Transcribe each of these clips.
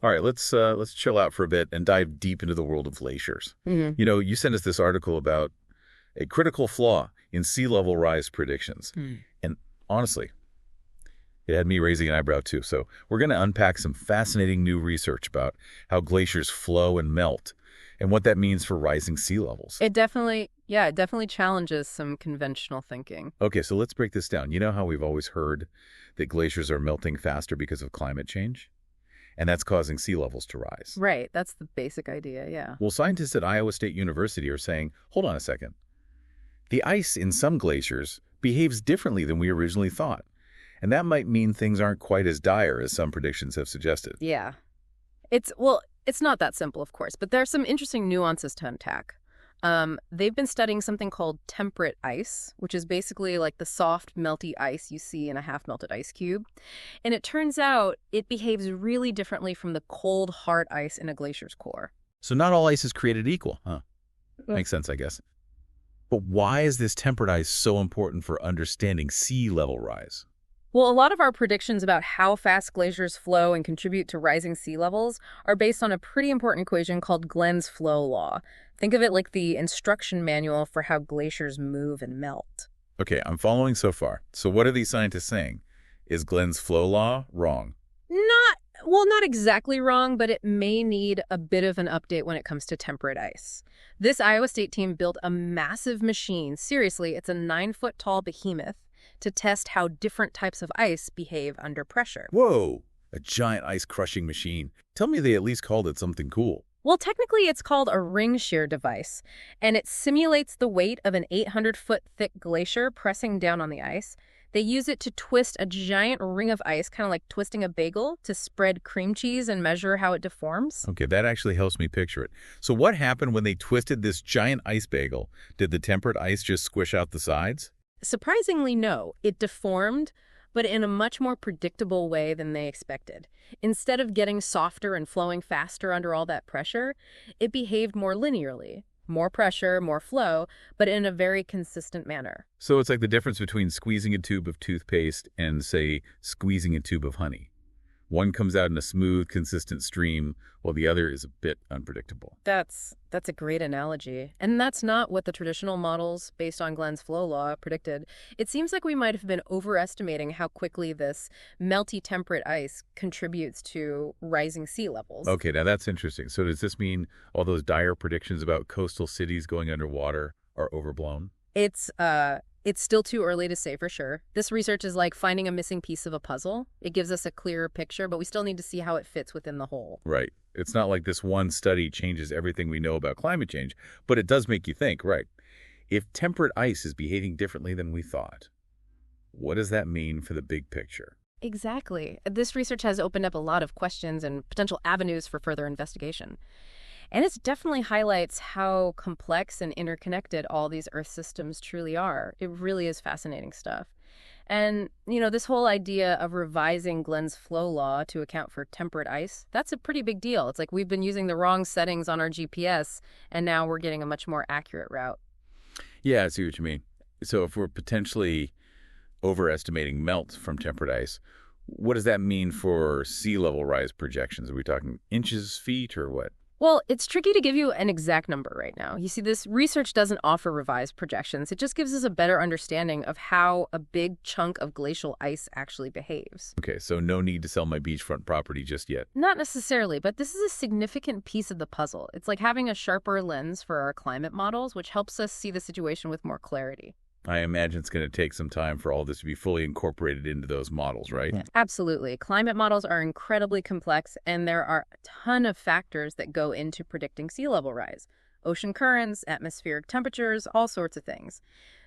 All right, let's chill out for a bit and dive deep into the world of glaciers. Hmm. You sent us this article about a critical flaw in sea level rise predictions. And honestly, it had me raising an eyebrow too. So we're going to unpack some fascinating new research about how glaciers flow and melt and what that means for rising sea levels. It definitely challenges some conventional thinking. Okay, so let's break this down. You know how we've always heard that glaciers are melting faster because of climate change? And that's causing sea levels to rise. Right, that's the basic idea, yeah. Well, scientists at Iowa State University are saying, hold on a second. The ice in some glaciers behaves differently than we originally thought. And that might mean things aren't quite as dire as some predictions have suggested. Yeah. It's not that simple, of course, but there are some interesting nuances to unpack. They've been studying something called temperate ice, which is basically like the soft, melty ice you see in a half-melted ice cube. And it turns out it behaves really differently from the cold, hard ice in a glacier's core. So not all ice is created equal, huh? Makes sense, I guess. But why is this temperate ice so important for understanding sea level rise? Well, a lot of our predictions about how fast glaciers flow and contribute to rising sea levels are based on a pretty important equation called Glenn's flow law. Think of it like the instruction manual for how glaciers move and melt. Okay, I'm following so far. So what are these scientists saying? Is Glenn's flow law wrong? Not exactly wrong, but it may need a bit of an update when it comes to temperate ice. This Iowa State team built a massive machine. Seriously, it's a 9-foot-tall behemoth to test how different types of ice behave under pressure. Whoa, a giant ice-crushing machine. Tell me they at least called it something cool. Well, technically, it's called a ring-shear device, and it simulates the weight of an 800-foot thick glacier pressing down on the ice. They use it to twist a giant ring of ice, kind of like twisting a bagel, to spread cream cheese and measure how it deforms. Okay, that actually helps me picture it. So what happened when they twisted this giant ice bagel? Did the temperate ice just squish out the sides? Surprisingly, no. It deformed, but in a much more predictable way than they expected. Instead of getting softer and flowing faster under all that pressure, it behaved more linearly. More pressure, more flow, but in a very consistent manner. So it's like the difference between squeezing a tube of toothpaste and, say, squeezing a tube of honey. One comes out in a smooth, consistent stream, while the other is a bit unpredictable. That's a great analogy. And that's not what the traditional models based on Glenn's flow law predicted. It seems like we might have been overestimating how quickly this melty temperate ice contributes to rising sea levels. Okay, now that's interesting. So does this mean all those dire predictions about coastal cities going underwater are overblown? It's still too early to say for sure. This research is like finding a missing piece of a puzzle. It gives us a clearer picture, but we still need to see how it fits within the whole. Right. It's not like this one study changes everything we know about climate change, but it does make you think, right? If temperate ice is behaving differently than we thought, what does that mean for the big picture? Exactly. This research has opened up a lot of questions and potential avenues for further investigation. And it definitely highlights how complex and interconnected all these Earth systems truly are. It really is fascinating stuff. And, this whole idea of revising Glenn's flow law to account for temperate ice, that's a pretty big deal. It's like we've been using the wrong settings on our GPS, and now we're getting a much more accurate route. Yeah, I see what you mean. So if we're potentially overestimating melt from temperate ice, what does that mean for sea level rise projections? Are we talking inches, feet, or what? Well, it's tricky to give you an exact number right now. You see, this research doesn't offer revised projections. It just gives us a better understanding of how a big chunk of glacial ice actually behaves. Okay, so no need to sell my beachfront property just yet. Not necessarily, but this is a significant piece of the puzzle. It's like having a sharper lens for our climate models, which helps us see the situation with more clarity. I imagine it's going to take some time for all this to be fully incorporated into those models, right? Yeah. Absolutely. Climate models are incredibly complex, and there are a ton of factors that go into predicting sea level rise. Ocean currents, atmospheric temperatures, all sorts of things.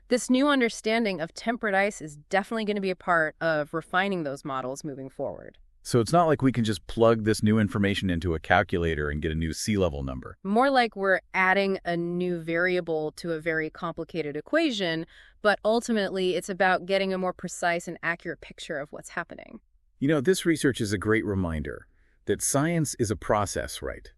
This new understanding of temperate ice is definitely going to be a part of refining those models moving forward. So it's not like we can just plug this new information into a calculator and get a new sea level number. More like we're adding a new variable to a very complicated equation, but ultimately it's about getting a more precise and accurate picture of what's happening. This research is a great reminder that science is a process, right?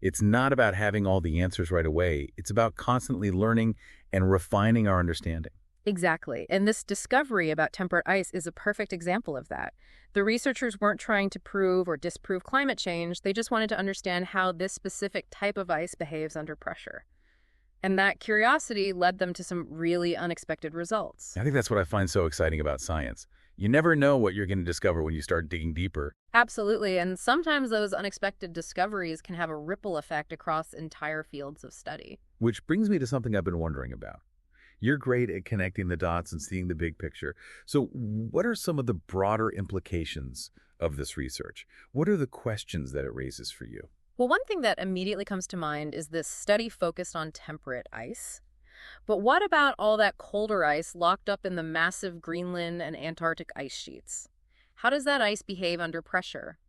It's not about having all the answers right away. It's about constantly learning and refining our understanding. Exactly. And this discovery about temperate ice is a perfect example of that. The researchers weren't trying to prove or disprove climate change, they just wanted to understand how this specific type of ice behaves under pressure. And that curiosity led them to some really unexpected results. I think that's what I find so exciting about science. You never know what you're going to discover when you start digging deeper. Absolutely, and sometimes those unexpected discoveries can have a ripple effect across entire fields of study. Which brings me to something I've been wondering about. You're great at connecting the dots and seeing the big picture. So what are some of the broader implications of this research? What are the questions that it raises for you? Well, one thing that immediately comes to mind is this study focused on temperate ice. But what about all that colder ice locked up in the massive Greenland and Antarctic ice sheets? How does that ice behave under pressure?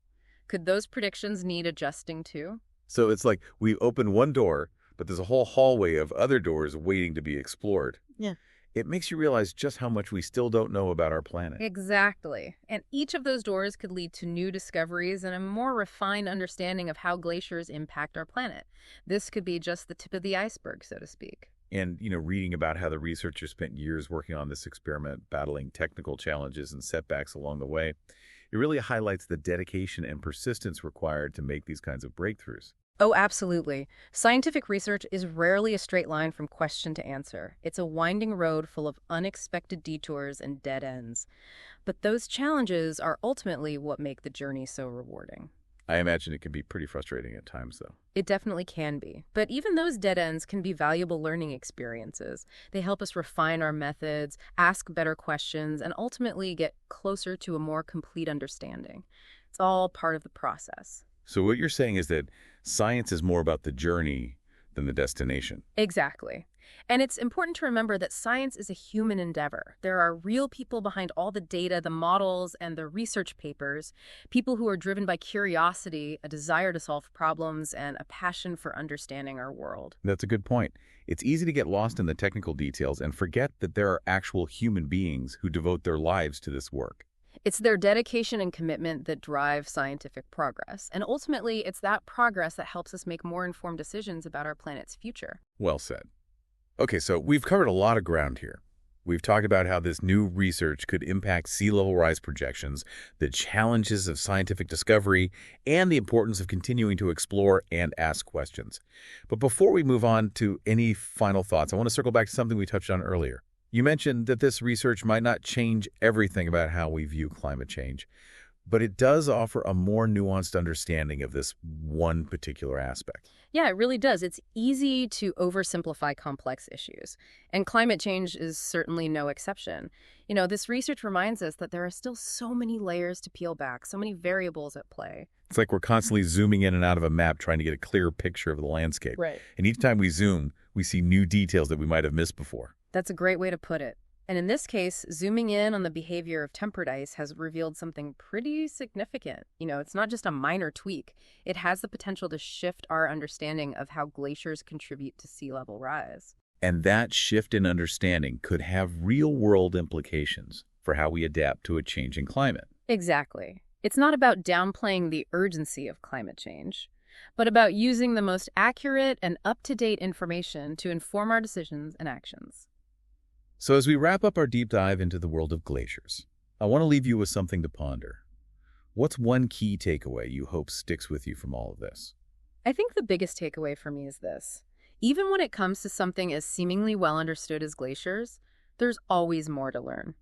Could those predictions need adjusting too? So it's like we open one door, but there's a whole hallway of other doors waiting to be explored. Yeah. It makes you realize just how much we still don't know about our planet. Exactly. And each of those doors could lead to new discoveries and a more refined understanding of how glaciers impact our planet. This could be just the tip of the iceberg, so to speak. And, reading about how the researchers spent years working on this experiment, battling technical challenges and setbacks along the way, it really highlights the dedication and persistence required to make these kinds of breakthroughs. Oh, absolutely. Scientific research is rarely a straight line from question to answer. It's a winding road full of unexpected detours and dead ends. But those challenges are ultimately what make the journey so rewarding. I imagine it can be pretty frustrating at times, though. It definitely can be. But even those dead ends can be valuable learning experiences. They help us refine our methods, ask better questions, and ultimately get closer to a more complete understanding. It's all part of the process. So what you're saying is that science is more about the journey than the destination. Exactly. And it's important to remember that science is a human endeavor. There are real people behind all the data, the models, and the research papers, people who are driven by curiosity, a desire to solve problems, and a passion for understanding our world. That's a good point. It's easy to get lost in the technical details and forget that there are actual human beings who devote their lives to this work. It's their dedication and commitment that drive scientific progress. And ultimately, it's that progress that helps us make more informed decisions about our planet's future. Well said. Okay, so we've covered a lot of ground here. We've talked about how this new research could impact sea level rise projections, the challenges of scientific discovery, and the importance of continuing to explore and ask questions. But before we move on to any final thoughts, I want to circle back to something we touched on earlier. You mentioned that this research might not change everything about how we view climate change, but it does offer a more nuanced understanding of this one particular aspect. Yeah, it really does. It's easy to oversimplify complex issues, and climate change is certainly no exception. This research reminds us that there are still so many layers to peel back, so many variables at play. It's like we're constantly zooming in and out of a map trying to get a clearer picture of the landscape. Right. And each time we zoom, we see new details that we might have missed before. That's a great way to put it. And in this case, zooming in on the behavior of temperate ice has revealed something pretty significant. It's not just a minor tweak. It has the potential to shift our understanding of how glaciers contribute to sea level rise. And that shift in understanding could have real-world implications for how we adapt to a changing climate. Exactly. It's not about downplaying the urgency of climate change, but about using the most accurate and up-to-date information to inform our decisions and actions. So as we wrap up our deep dive into the world of glaciers, I want to leave you with something to ponder. What's one key takeaway you hope sticks with you from all of this? I think the biggest takeaway for me is this. Even when it comes to something as seemingly well understood as glaciers, there's always more to learn.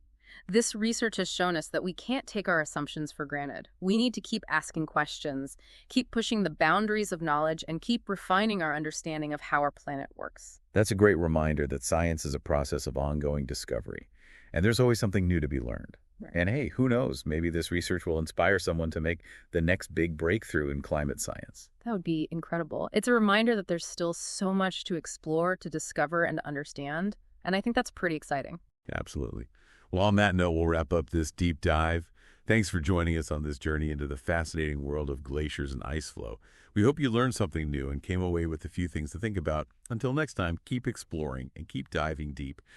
This research has shown us that we can't take our assumptions for granted. We need to keep asking questions, keep pushing the boundaries of knowledge, and keep refining our understanding of how our planet works. That's a great reminder that science is a process of ongoing discovery, and there's always something new to be learned. Right. And hey, who knows, maybe this research will inspire someone to make the next big breakthrough in climate science. That would be incredible. It's a reminder that there's still so much to explore, to discover, and to understand, and I think that's pretty exciting. Absolutely. Well, on that note, we'll wrap up this deep dive. Thanks for joining us on this journey into the fascinating world of glaciers and ice flow. We hope you learned something new and came away with a few things to think about. Until next time, keep exploring and keep diving deep.